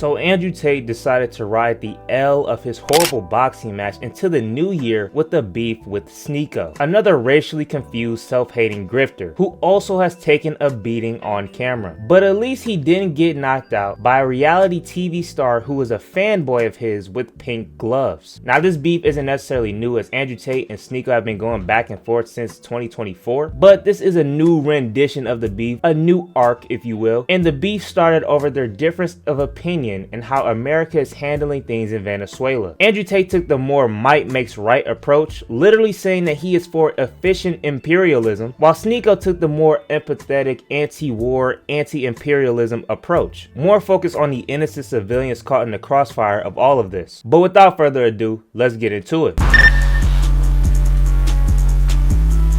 So Andrew Tate decided to ride the L of his horrible boxing match into the new year with a beef with Sneako, another racially confused, self-hating grifter, who also has taken a beating on camera. But at least he didn't get knocked out by a reality TV star who was a fanboy of his with pink gloves. Now this beef isn't necessarily new, as Andrew Tate and Sneako have been going back and forth since 2024, but this is a new rendition of the beef, a new arc if you will, and the beef started over their difference of opinion and how America is handling things in Venezuela. Andrew Tate took the more might makes right approach, literally saying that he is for efficient imperialism, while Sneako took the more empathetic anti-war, anti-imperialism approach, more focused on the innocent civilians caught in the crossfire of all of this. But without further ado, let's get into it.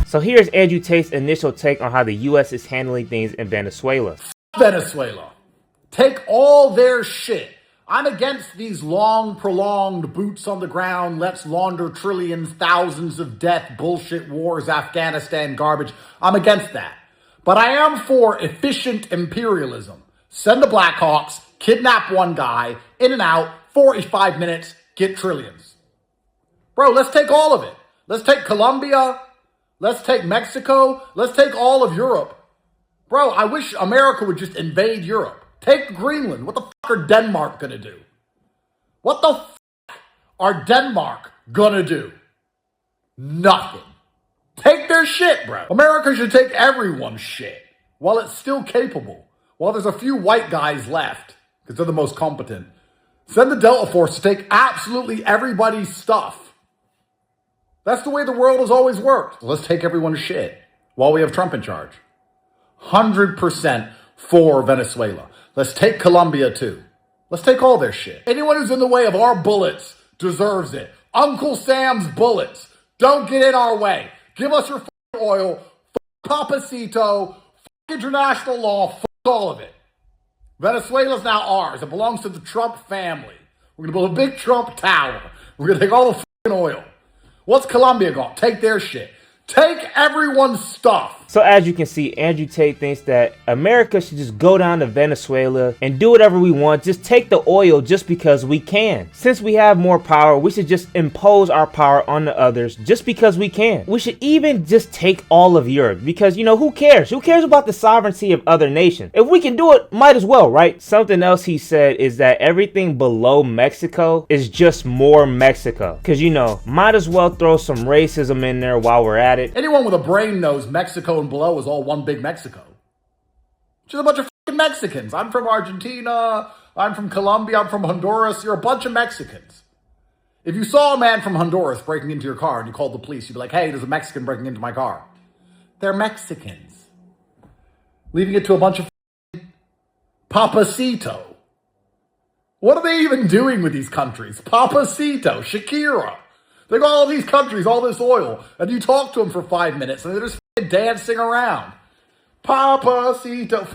So here's Andrew Tate's initial take on how the US is handling things in Venezuela. Venezuela. Take all their shit. I'm against these long, prolonged boots on the ground, let's launder trillions, thousands of death, bullshit wars, Afghanistan garbage. I'm against that. But I am for efficient imperialism. Send the Blackhawks, kidnap one guy, in and out, 45 minutes, get trillions. Bro, let's take all of it. Let's take Colombia. Let's take Mexico. Let's take all of Europe. Bro, I wish America would just invade Europe. Take Greenland. What the fuck are Denmark gonna do? What the fuck are Denmark gonna do? Nothing. Take their shit, bro. America should take everyone's shit while it's still capable. While there's a few white guys left, because they're the most competent. Send the Delta Force to take absolutely everybody's stuff. That's the way the world has always worked. Let's take everyone's shit while we have Trump in charge. 100% for Venezuela. Let's take Colombia too. Let's take all their shit. Anyone who's in the way of our bullets deserves it. Uncle Sam's bullets. Don't get in our way. Give us your oil. Papacito. International law. All of it. Venezuela's now ours. It belongs to the Trump family. We're going to build a big Trump tower. We're going to take all the oil. What's Colombia got? Take their shit. Take everyone's stuff. So as you can see, Andrew Tate thinks that America should just go down to Venezuela and do whatever we want. Just take the oil just because we can. Since we have more power, we should just impose our power on the others just because we can. We should even just take all of Europe because, you know, who cares? Who cares about the sovereignty of other nations? If we can do it, might as well, right? Something else he said is that everything below Mexico is just more Mexico. Because, you know, might as well throw some racism in there while we're at it. Anyone with a brain knows Mexico and below is all one big Mexico. Just a bunch of fucking Mexicans. I'm from Argentina. I'm from Colombia. I'm from Honduras. You're a bunch of Mexicans. If you saw a man from Honduras breaking into your car and you called the police, you'd be like, hey, there's a Mexican breaking into my car. They're Mexicans. Leaving it to a bunch of Papacito. What are they even doing with these countries? Papacito, Shakira. They got all these countries, all this oil, and you talk to them for 5 minutes, and they're just dancing around. Papacito.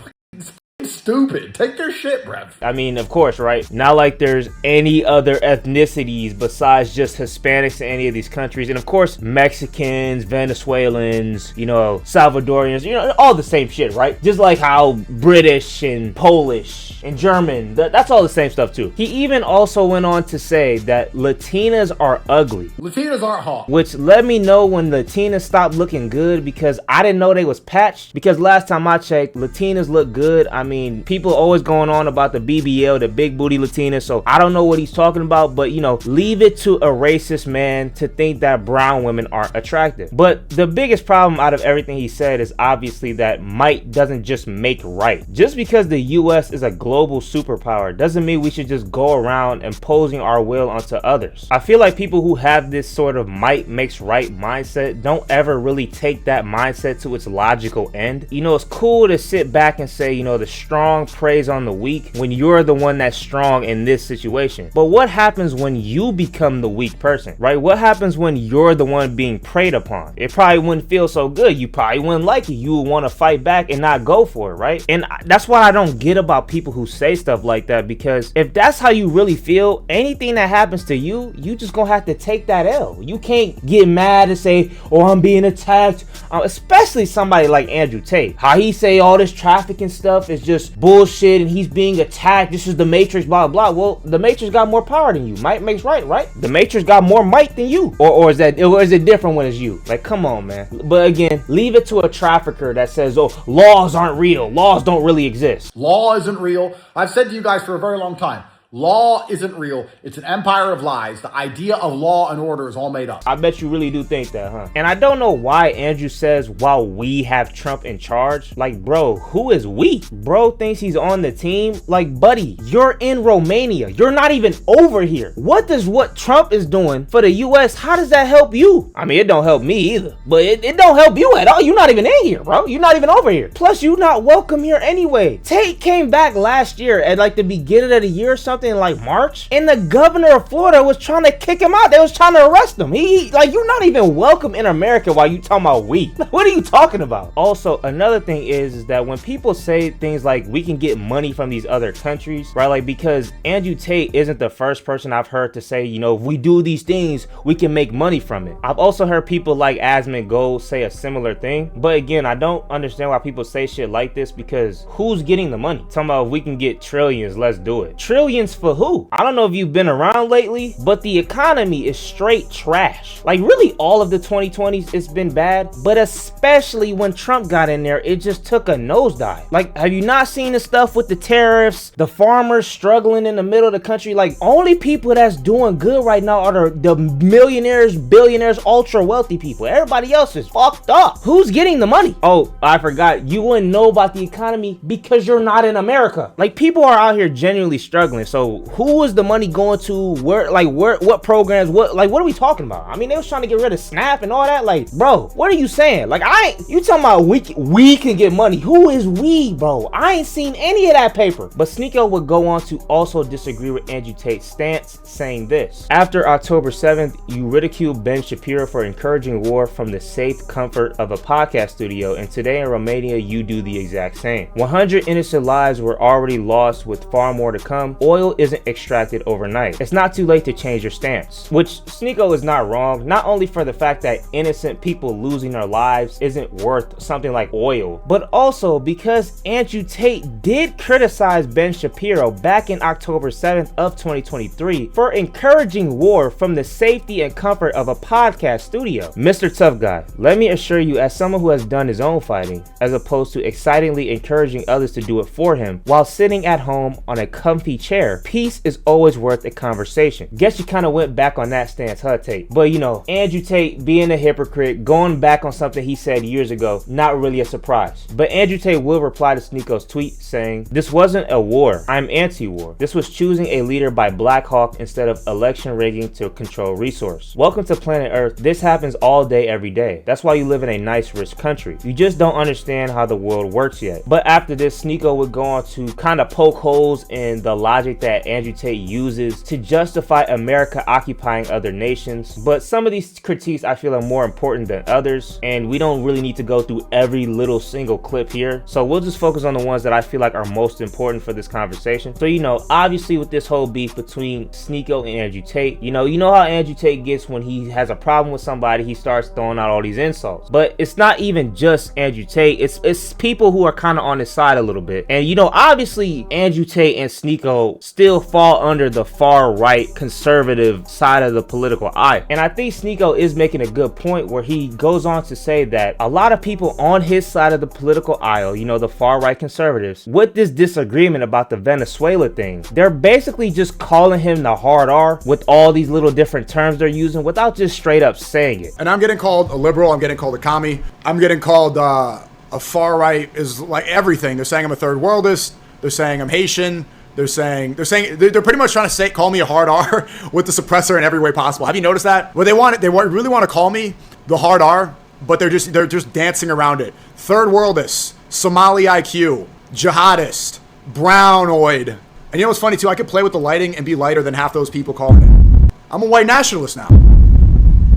It's stupid. Take their shit, bruv. I mean, of course, right? Not like there's any other ethnicities besides just Hispanics in any of these countries. And of course, Mexicans, Venezuelans, you know, Salvadorians, you know, all the same shit, right? Just like how British and Polish and German, that's all the same stuff too. He even also went on to say that Latinas are ugly. Latinas aren't hot. Which let me know when Latinas stopped looking good, because I didn't know they was patched. Because last time I checked, Latinas look good. I mean, people always going on about the BBL, the big booty Latina, so I don't know what he's talking about, but you know, leave it to a racist man to think that brown women aren't attractive. But the biggest problem out of everything he said is obviously that might doesn't just make right. Just because the US is a global superpower doesn't mean we should just go around imposing our will onto others. I feel like people who have this sort of might makes right mindset don't ever really take that mindset to its logical end. You know, it's cool to sit back and say, you know, the strong preys on the weak when you're the one that's strong in this situation. But what happens when you become the weak person, right? What happens when you're the one being preyed upon? It probably wouldn't feel so good. You probably wouldn't like it. You would want to fight back and not go for it, right? And that's what I don't get about people who say stuff like that, because if that's how you really feel, anything that happens to you, you just gonna have to take that L. You can't get mad and say, oh, I'm being attacked. Especially somebody like Andrew Tate. How he say all this trafficking stuff is just just bullshit and he's being attacked. This is the Matrix, blah, blah. Well, the Matrix got more power than you. Might makes right? The Matrix got more might than you. Or is it different when it's you? Like, come on, man. But again, leave it to a trafficker that says, oh, laws aren't real. Laws don't really exist. Law isn't real. I've said to you guys for a very long time, law isn't real. It's an empire of lies. The idea of law and order is all made up. I bet you really do think that, huh? And I don't know why Andrew says, while we have Trump in charge. Like, bro, who is we? Bro thinks he's on the team. Like, buddy, you're in Romania. You're not even over here. What Trump is doing for the US, how does that help you? I mean, it don't help me either, but it don't help you at all. You're not even in here, bro. You're not even over here. Plus, you're not welcome here anyway. Tate came back last year at like the beginning of the year or something, like March, and the governor of Florida was trying to kick him out. They was trying to arrest him. He like, you're not even welcome in America while you talking about we. What are you talking about? Also, another thing is that when people say things like we can get money from these other countries, right? Like, because Andrew Tate isn't the first person I've heard to say, you know, if we do these things, we can make money from it. I've also heard people like Asmund Gold say a similar thing. But again, I don't understand why people say shit like this, because who's getting the money? Talking about if we can get trillions, let's do it. Trillions for who? I don't know if you've been around lately, but the economy is straight trash. Like, really, all of the 2020s, it's been bad, but especially when Trump got in there, it just took a nosedive. Like, have you not seen the stuff with the tariffs, the farmers struggling in the middle of the country? Like, only people that's doing good right now are the millionaires, billionaires, ultra wealthy people. Everybody else is fucked up. Who's getting the money? Oh, I forgot, you wouldn't know about the economy because you're not in America. Like, people are out here genuinely struggling. So who is the money going to? Where, what programs, what are we talking about? I mean, they was trying to get rid of SNAP and all that. Like, bro, what are you saying? Like, you talking about we can get money. Who is we, bro? I ain't seen any of that paper. But Sneako would go on to also disagree with Andrew Tate's stance, saying this: after October 7th, you ridiculed Ben Shapiro for encouraging war from the safe comfort of a podcast studio, and today in Romania, you do the exact same. 100 innocent lives were already lost with far more to come. Oil isn't extracted overnight. It's not too late to change your stance. Which Sneako is not wrong, not only for the fact that innocent people losing their lives isn't worth something like oil, but also because Andrew Tate did criticize Ben Shapiro back in October 7th of 2023 for encouraging war from the safety and comfort of a podcast studio. Mr. Tough Guy, let me assure you, as someone who has done his own fighting, as opposed to excitingly encouraging others to do it for him while sitting at home on a comfy chair, peace is always worth a conversation. Guess you kind of went back on that stance, huh, Tate? But you know, Andrew Tate being a hypocrite, going back on something he said years ago, not really a surprise. But Andrew Tate will reply to Sneako's tweet saying, "This wasn't a war. I'm anti-war. This was choosing a leader by Black Hawk instead of election rigging to control resource. Welcome to planet Earth. This happens all day, every day. That's why you live in a nice, rich country. You just don't understand how the world works yet." But after this, Sneako would go on to kind of poke holes in the logic that Andrew Tate uses to justify America occupying other nations. But some of these critiques I feel are more important than others, and we don't really need to go through every little single clip here. So we'll just focus on the ones that I feel like are most important for this conversation. So, you know, obviously with this whole beef between Sneako and Andrew Tate, you know how Andrew Tate gets when he has a problem with somebody, he starts throwing out all these insults. But it's not even just Andrew Tate, it's people who are kind of on his side a little bit. And you know, obviously Andrew Tate and Sneako still fall under the far right conservative side of the political aisle. And I think Sneako is making a good point where he goes on to say that a lot of people on his side of the political aisle, you know, the far right conservatives, with this disagreement about the Venezuela thing, they're basically just calling him the hard R with all these little different terms they're using without just straight up saying it. And I'm getting called a liberal, I'm getting called a commie, I'm getting called a far right is like everything. They're saying I'm a third worldist, they're saying I'm Haitian, they're pretty much trying to call me a hard R with the suppressor in every way possible. Have you noticed that? Well, they really want to call me the hard R, but they're just dancing around it. Third worldist, Somali IQ, jihadist, brownoid. And you know what's funny too? I could play with the lighting and be lighter than half those people calling it. I'm a white nationalist now.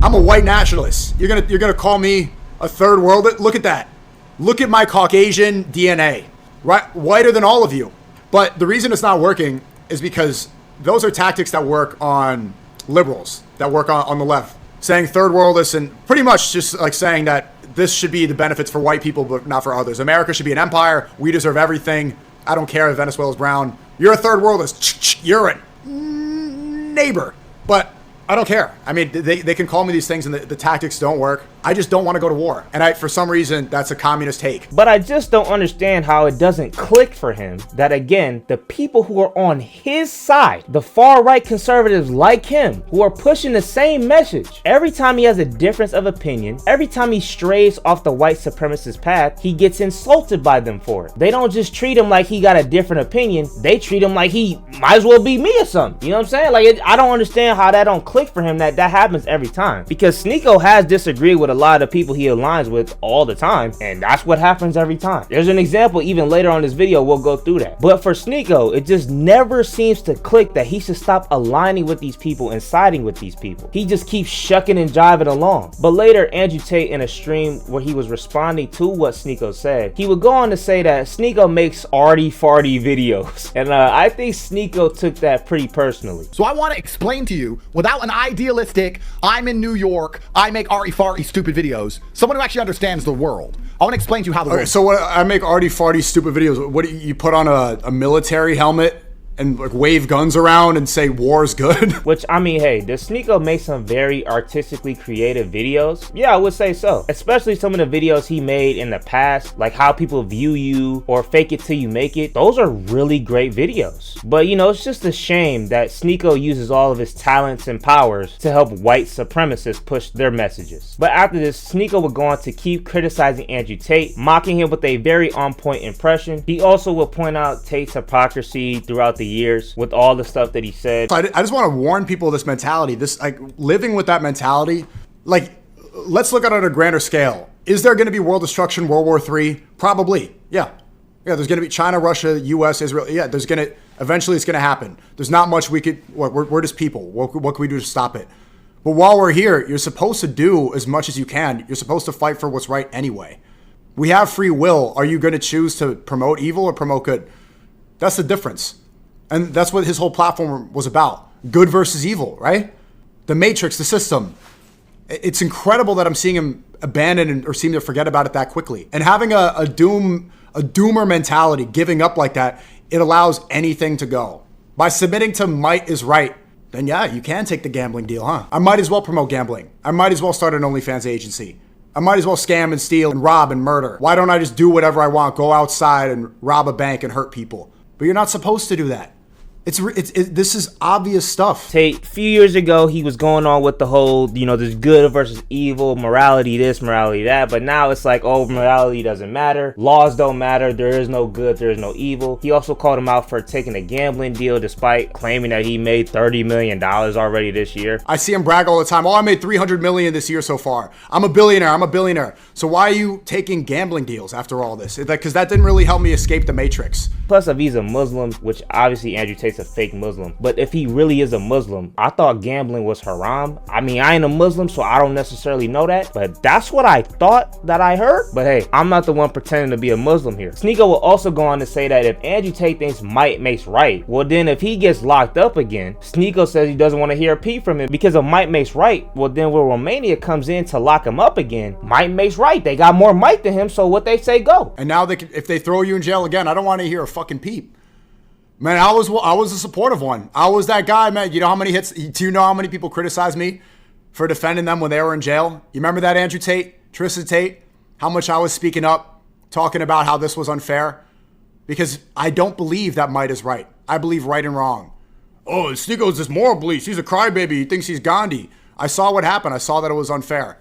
I'm a white nationalist. You're gonna call me a third worldist? Look at that. Look at my Caucasian DNA. Right, whiter than all of you. But the reason it's not working is because those are tactics that work on liberals, that work on the left. Saying third worldist and pretty much just like saying that this should be the benefits for white people, but not for others. America should be an empire. We deserve everything. I don't care if Venezuela's brown. You're a third worldist. You're a neighbor. But I don't care. I mean, they can call me these things and the tactics don't work. I just don't want to go to war. And for some reason, that's a communist take. But I just don't understand how it doesn't click for him that, again, the people who are on his side, the far-right conservatives like him, who are pushing the same message, every time he has a difference of opinion, every time he strays off the white supremacist path, he gets insulted by them for it. They don't just treat him like he got a different opinion. They treat him like he might as well be me or something. You know what I'm saying? Like, I don't understand how that don't click for him that happens every time. Because Sneako has disagreed with a lot of people he aligns with all the time, and that's what happens every time. There's an example even later on this video, we'll go through that. But for Sneako, it just never seems to click that he should stop aligning with these people and siding with these people. He just keeps shucking and jiving along. But later, Andrew Tate, in a stream where he was responding to what Sneako said, he would go on to say that Sneako makes arty-farty videos. And I think Sneako took that pretty personally. So I want to explain to you, without an idealistic, I'm in New York, I make arty-farty stupid videos, someone who actually understands the world. I want to explain to you how the world. So what, I make arty-farty stupid videos. What do you put on a military helmet and like wave guns around and say war's good? Which, I mean, hey, does Sneako make some very artistically creative videos? Yeah, I would say so. Especially some of the videos he made in the past, like How People View You or Fake It Till You Make It. Those are really great videos. But, you know, it's just a shame that Sneako uses all of his talents and powers to help white supremacists push their messages. But after this, Sneako would go on to keep criticizing Andrew Tate, mocking him with a very on-point impression. He also would point out Tate's hypocrisy throughout the years with all the stuff that he said. I just want to warn people of this mentality. This, like, living with that mentality, like, let's look at it on a grander scale. Is there going to be world destruction, World War III? Probably. Yeah, there's going to be China, Russia, US, Israel. Yeah, eventually it's going to happen. There's not much we're just people. What can we do to stop it? But while we're here, you're supposed to do as much as you can. You're supposed to fight for what's right anyway. We have free will. Are you going to choose to promote evil or promote good? That's the difference. And that's what his whole platform was about. Good versus evil, right? The matrix, the system. It's incredible that I'm seeing him abandon or seem to forget about it that quickly. And having a doomer mentality, giving up like that, it allows anything to go. By submitting to might is right, then yeah, you can take the gambling deal, huh? I might as well promote gambling. I might as well start an OnlyFans agency. I might as well scam and steal and rob and murder. Why don't I just do whatever I want, go outside and rob a bank and hurt people? But you're not supposed to do that. This is obvious stuff. Tate, a few years ago, he was going on with the whole, you know, there's good versus evil, morality this, morality that. But now it's like, oh, morality doesn't matter. Laws don't matter. There is no good. There is no evil. He also called him out for taking a gambling deal despite claiming that he made $30 million already this year. I see him brag all the time. Oh, I made $300 million this year so far. I'm a billionaire. So why are you taking gambling deals after all this? Because that didn't really help me escape the matrix. Plus, if he's a Muslim, which obviously Andrew Tate's a fake Muslim, but if he really is a Muslim, I thought gambling was haram. I mean, I ain't a Muslim, so I don't necessarily know that, but that's what I thought that I heard. But hey, I'm not the one pretending to be a Muslim here. Sneako will also go on to say that if Andrew Tate thinks might makes right, well then if he gets locked up again, Sneako says he doesn't want to hear a peep from him because if might makes right, well then when Romania comes in to lock him up again, might makes right. They got more might than him, so what they say go. And now if they throw you in jail again, I don't want to hear a fucking peep. Man, I was a supportive one. I was that guy, man. You know how many hits? Do you know how many people criticized me for defending them when they were in jail? You remember that, Andrew Tate, Tristan Tate? How much I was speaking up, talking about how this was unfair? Because I don't believe that might is right. I believe right and wrong. Oh, Sneako's this moral belief. He's a crybaby. He thinks he's Gandhi. I saw what happened. I saw that it was unfair.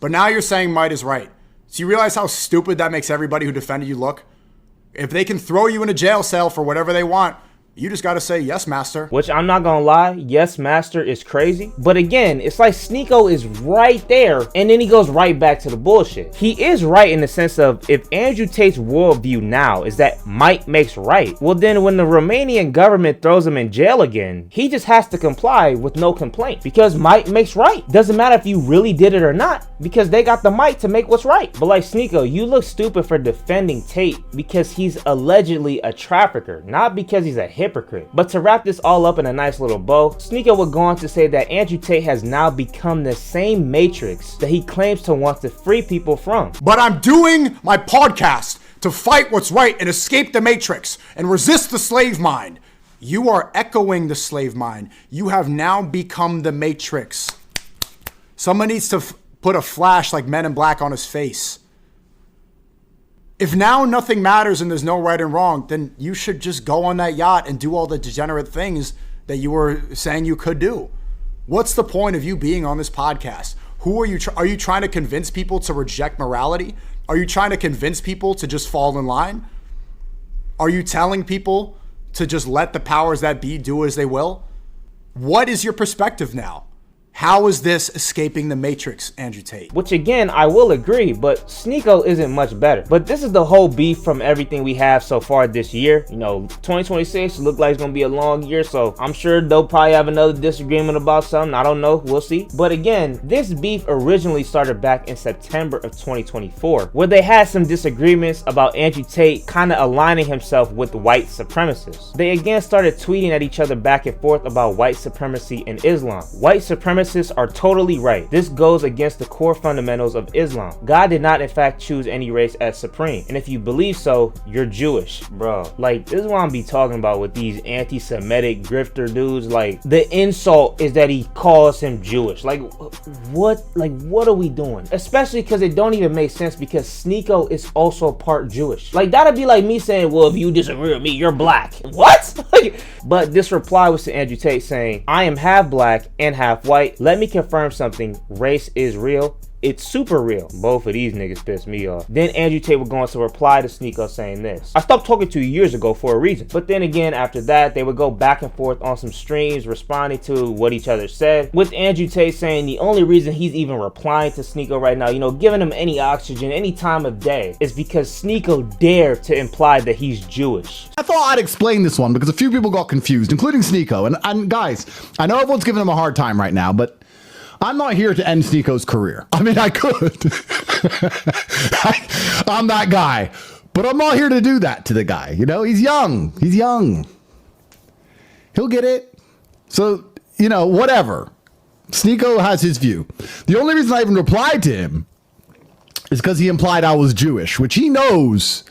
But now you're saying might is right. So you realize how stupid that makes everybody who defended you look? If they can throw you in a jail cell for whatever they want, you just got to say, yes, master. Which I'm not going to lie, yes, master is crazy. But again, it's like Sneako is right there and then he goes right back to the bullshit. He is right in the sense of if Andrew Tate's worldview now is that might makes right, well then when the Romanian government throws him in jail again, he just has to comply with no complaint because might makes right. Doesn't matter if you really did it or not because they got the might to make what's right. But like Sneako, you look stupid for defending Tate because he's allegedly a trafficker, not because he's a hypocrite. But to wrap this all up in a nice little bow, Sneako would go on to say that Andrew Tate has now become the same matrix that he claims to want to free people from. But I'm doing my podcast to fight what's right and escape the matrix and resist the slave mind. You are echoing the slave mind. You have now become the matrix. Someone needs to put a flash like Men in Black on his face. If now nothing matters and there's no right and wrong, then you should just go on that yacht and do all the degenerate things that you were saying you could do. What's the point of you being on this podcast? Who are you? Are you trying to convince people to reject morality? Are you trying to convince people to just fall in line? Are you telling people to just let the powers that be do as they will? What is your perspective now? How is this escaping the matrix, Andrew Tate? Which again, I will agree, but Sneako isn't much better. But this is the whole beef from everything we have so far this year. You know, 2026 look like it's gonna be a long year, so I'm sure they'll probably have another disagreement about something. I don't know, we'll see. But again, this beef originally started back in September of 2024, where they had some disagreements about Andrew Tate kind of aligning himself with white supremacists. They again started tweeting at each other back and forth about white supremacy and Islam. White supremacists are totally right. This goes against the core fundamentals of Islam. God did not in fact choose any race as supreme. And if you believe so, you're Jewish. Bro, like, this is what I'm be talking about with these anti-Semitic grifter dudes. Like, the insult is that he calls him Jewish. Like, what are we doing? Especially because it don't even make sense, because Sneako is also part Jewish. Like, that'd be like me saying, well, if you disagree with me, you're black. What? But this reply was to Andrew Tate saying, I am half black and half white. Let me confirm something. Race is real. It's super real. Both of these niggas pissed me off. Then Andrew Tate would go on to reply to Sneako saying this. I stopped talking to you years ago for a reason. But then again, after that, they would go back and forth on some streams responding to what each other said. With Andrew Tate saying the only reason he's even replying to Sneako right now, you know, giving him any oxygen, any time of day, is because Sneako dared to imply that he's Jewish. I thought I'd explain this one because a few people got confused, including Sneako. And guys, I know everyone's giving him a hard time right now, but I'm not here to end Sneako's career. I mean, I could. I'm that guy. But I'm not here to do that to the guy. You know, he's young. He's young. He'll get it. So, you know, whatever. Sneako has his view. The only reason I even replied to him is because he implied I was Jewish, which he knows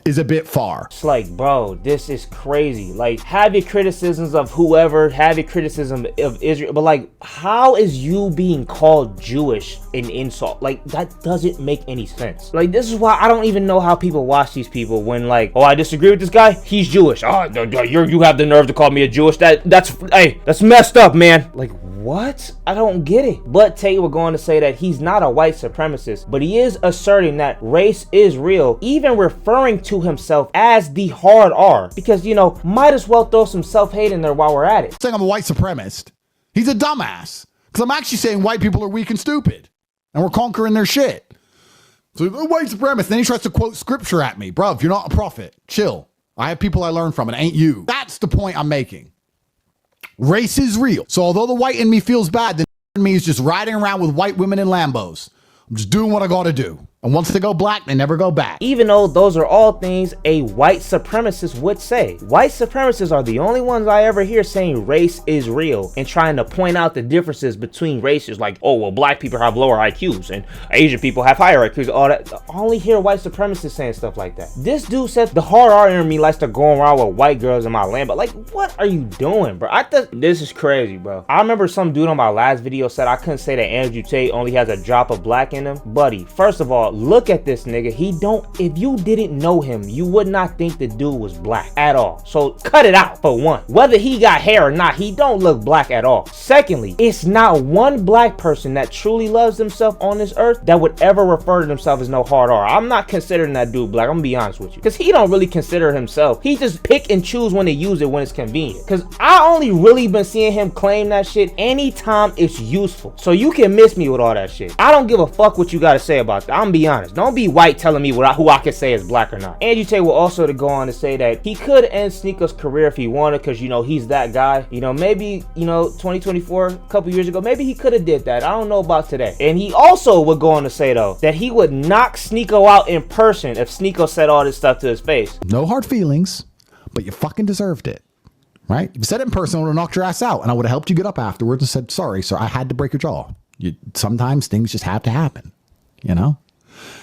is a bit far. It's like, bro, this is crazy. Like, have your criticisms of whoever, have your criticism of Israel, but like, how is you being called Jewish an insult? Like, that doesn't make any sense. Like, this is why I don't even know how people watch these people when like, oh, I disagree with this guy, he's Jewish. Oh, you have the nerve to call me a Jewish. That's messed up, man. Like, what? I don't get it. But Tate will go on to say that he's not a white supremacist, but he is asserting that race is real, even referring to himself as the hard R, because, you know, might as well throw some self-hate in there while we're at it. Saying I'm a white supremacist. He's a dumbass. Because I'm actually saying white people are weak and stupid. And we're conquering their shit. So, oh, white supremacist. Then he tries to quote scripture at me. Bro, if you're not a prophet, chill. I have people I learn from, and it ain't you. That's the point I'm making. Race is real. So although the white in me feels bad, the in me is just riding around with white women in Lambos. I'm just doing what I gotta do. And once they go black, they never go back. Even though those are all things a white supremacist would say. White supremacists are the only ones I ever hear saying race is real and trying to point out the differences between races. Like, oh, well, black people have lower IQs and Asian people have higher IQs. All that. I only hear white supremacists saying stuff like that. This dude said the hard R in me likes to go around with white girls in my land. But like, what are you doing, bro? This is crazy, bro. I remember some dude on my last video said I couldn't say that Andrew Tate only has a drop of black in him. Buddy, first of all, look at this nigga. If you didn't know him, you would not think the dude was black at all. So cut it out, for one. Whether he got hair or not, he don't look black at all. Secondly, it's not one black person that truly loves themselves on this earth that would ever refer to themselves as no hard R. I'm not considering that dude black. I'm gonna be honest with you, because he don't really consider himself. He just pick and choose when to use it when it's convenient. Because I only really been seeing him claim that shit anytime it's useful. So you can miss me with all that shit. I don't give a fuck what you gotta say about that. I'm gonna be honest. Don't be white telling me who I can say is black or not. Andrew Tate will also to go on to say that he could end Sneako's career if he wanted, because, you know, he's that guy. You know, maybe, you know, 2024, a couple years ago, maybe he could have did that. I don't know about today. And he also would go on to say, though, that he would knock Sneako out in person if Sneako said all this stuff to his face. No hard feelings, but you fucking deserved it. Right? If you said it in person, I would have knocked your ass out, and I would have helped you get up afterwards and said, sorry, sir, I had to break your jaw. Sometimes things just have to happen, you know?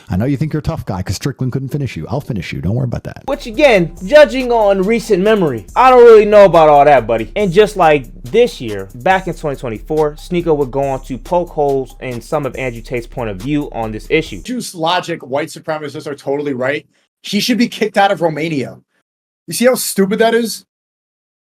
I know you think you're a tough guy because Strickland couldn't finish you. I'll finish you. Don't worry about that. Which again, judging on recent memory, I don't really know about all that, buddy. And just like this year, back in 2024, Sneako would go on to poke holes in some of Andrew Tate's point of view on this issue. Juice logic, white supremacists are totally right. He should be kicked out of Romania. You see how stupid that is?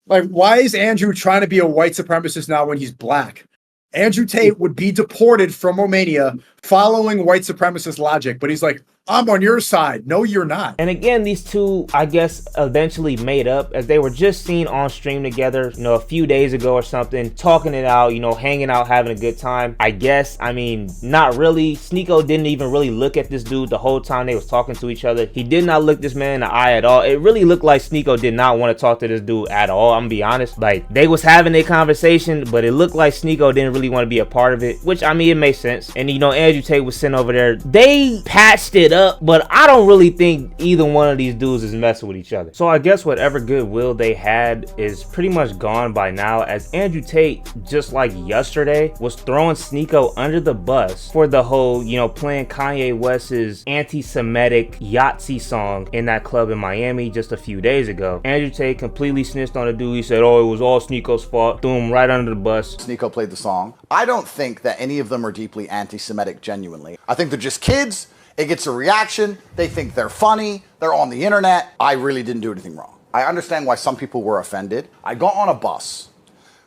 Like, why is Andrew trying to be a white supremacist now when he's black? Andrew Tate would be deported from Romania following white supremacist logic, but he's like, I'm on your side. No, you're not. And again, these two, I guess, eventually made up as they were just seen on stream together, you know, a few days ago or something, talking it out, you know, hanging out, having a good time. I guess, I mean, not really. Sneako didn't even really look at this dude the whole time they was talking to each other. He did not look this man in the eye at all. It really looked like Sneako did not want to talk to this dude at all, I'm gonna be honest. Like, they was having a conversation, but it looked like Sneako didn't really want to be a part of it, which, I mean, it makes sense. And, you know, Andrew Tate was sitting over there. They patched it up, but I don't really think either one of these dudes is messing with each other. So I guess whatever goodwill they had is pretty much gone by now, as Andrew Tate, just like yesterday, was throwing Sneako under the bus for the whole, you know, playing Kanye West's anti-Semitic Yahtzee song in that club in Miami just a few days ago. Andrew Tate completely snitched on the dude. He said, oh, it was all Sneako's fault. Threw him right under the bus. Sneako played the song. I don't think that any of them are deeply anti-Semitic genuinely. I think they're just kids. It gets a reaction. They think they're funny. They're on the internet. I really didn't do anything wrong. I understand why some people were offended. I got on a bus.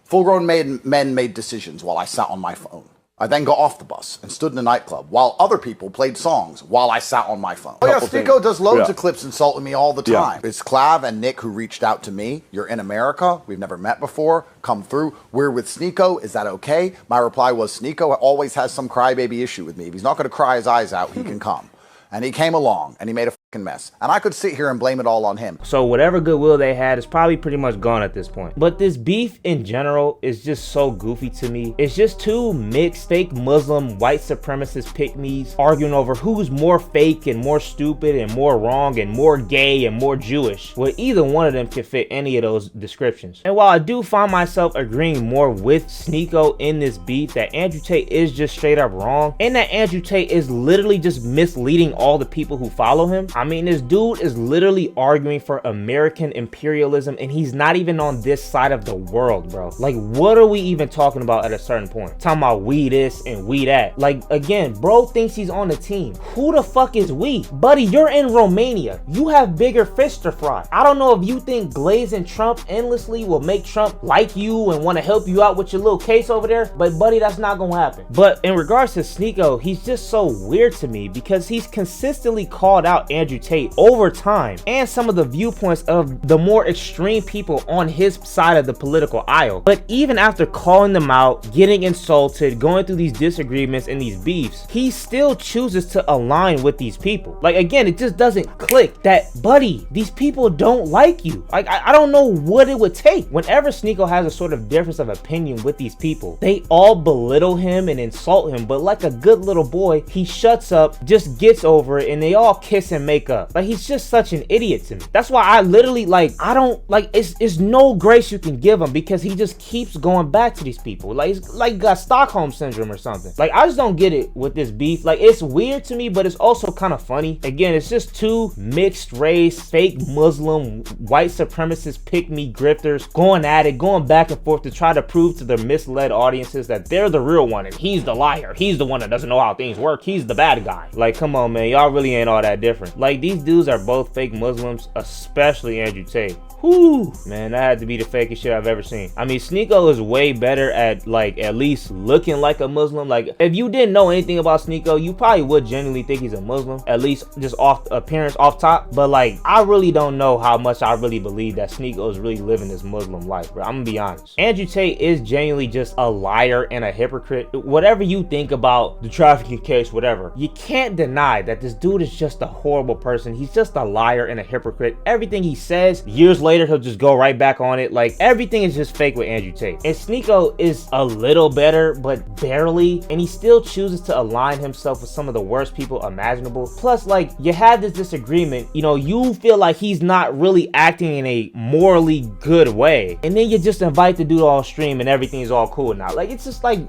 Full-grown men made decisions while I sat on my phone. I then got off the bus and stood in a nightclub while other people played songs while I sat on my phone. Oh yeah, Sneako does loads of clips insulting me all the time. It's Clav and Nick who reached out to me. You're in America. We've never met before. Come through. We're with Sneako. Is that okay? My reply was, Sneako always has some crybaby issue with me. If he's not going to cry his eyes out, he can come. And he came along and he made a fucking mess. And I could sit here and blame it all on him. So whatever goodwill they had is probably pretty much gone at this point. But this beef in general is just so goofy to me. It's just two mixed fake Muslim white supremacist pick-me's arguing over who's more fake and more stupid and more wrong and more gay and more Jewish. Well, either one of them can fit any of those descriptions. And while I do find myself agreeing more with Sneako in this beef that Andrew Tate is just straight up wrong, and that Andrew Tate is literally just misleading all the people who follow him. I mean, this dude is literally arguing for American imperialism, and he's not even on this side of the world, bro. Like, what are we even talking about at a certain point? Talking about we this and we that. Like, again, bro thinks he's on the team. Who the fuck is we? Buddy, you're in Romania. You have bigger fish to fry. I don't know if you think glazing Trump endlessly will make Trump like you and want to help you out with your little case over there, but buddy, that's not gonna happen. But in regards to Sneako, he's just so weird to me because he's consistently called out Andrew Tate over time and some of the viewpoints of the more extreme people on his side of the political aisle. But even after calling them out, getting insulted, going through these disagreements and these beefs, he still chooses to align with these people. Like, again, it just doesn't click that, buddy, these people don't like you. Like, I don't know what it would take. Whenever Sneako has a sort of difference of opinion with these people, they all belittle him and insult him, but like a good little boy, he shuts up, just gets over it, and they all kiss and make up. Like, he's just such an idiot to me. That's why I literally, like, I don't, like, it's no grace you can give him because he just keeps going back to these people. Like, it's like got Stockholm syndrome or something. Like, I just don't get it with this beef. Like, it's weird to me, but it's also kind of funny. Again, it's just two mixed race, fake Muslim, white supremacist pick-me grifters going at it, going back and forth to try to prove to their misled audiences that they're the real one and he's the liar. He's the one that doesn't know how things work. He's the bad guy. Like, come on, man. Y'all really ain't all that different. Like, these dudes are both fake Muslims, especially Andrew Tate. Whew, man, that had to be the fakest shit I've ever seen. I mean, Sneako is way better at, like, at least looking like a Muslim. Like, if you didn't know anything about Sneako, you probably would genuinely think he's a Muslim, at least just off appearance, off top. But, like, I really don't know how much I really believe that Sneako is really living this Muslim life, bro. I'm gonna be honest. Andrew Tate is genuinely just a liar and a hypocrite. Whatever you think about the trafficking case, whatever, you can't deny that this dude is just a horrible horrible person. He's just a liar and a hypocrite. Everything he says, years later, he'll just go right back on it. Like, everything is just fake with Andrew Tate. And Sneako is a little better, but barely. And he still chooses to align himself with some of the worst people imaginable. Plus, like, you have this disagreement. You know, you feel like he's not really acting in a morally good way. And then you just invite the dude on stream and everything is all cool now. Like, it's just like,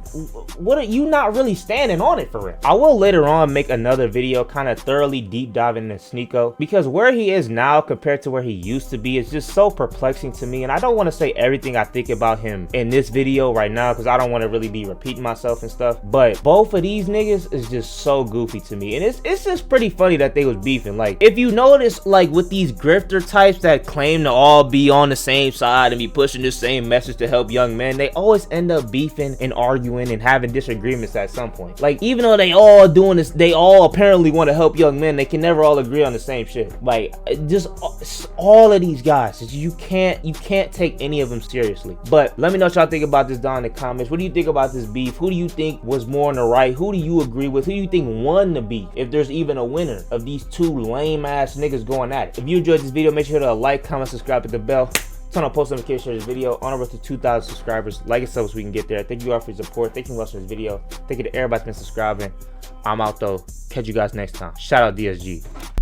what are you not really standing on it for real? I will later on make another video kind of thoroughly deep diving into Sneako, because where he is now compared to where he used to be is just so perplexing to me. And I don't want to say everything I think about him in this video right now, because I don't want to really be repeating myself and stuff. But both of these niggas is just so goofy to me. And it's just pretty funny that they was beefing. Like, if you notice, like with these grifter types that claim to all be on the same side and be pushing the same message to help young men, they always end up beefing and arguing and having disagreements at some point. Like, even though they all doing this, they all apparently want to help young men, they can never all agree on the same shit. Like, just all of these guys, you can't take any of them seriously. But let me know what y'all think about this down in the comments. What do you think about this beef? Who do you think was more on the right? Who do you agree with? Who do you think won the beef, if there's even a winner of these two lame ass niggas going at it? If you enjoyed this video, make sure to like, comment, subscribe, hit the bell, turn on post notifications for this video. On our road to 2,000 subscribers. Like and sub so we can get there. Thank you all for your support. Thank you for watching this video. Thank you to everybody that's been subscribing. I'm out though. Catch you guys next time. Shout out DSG.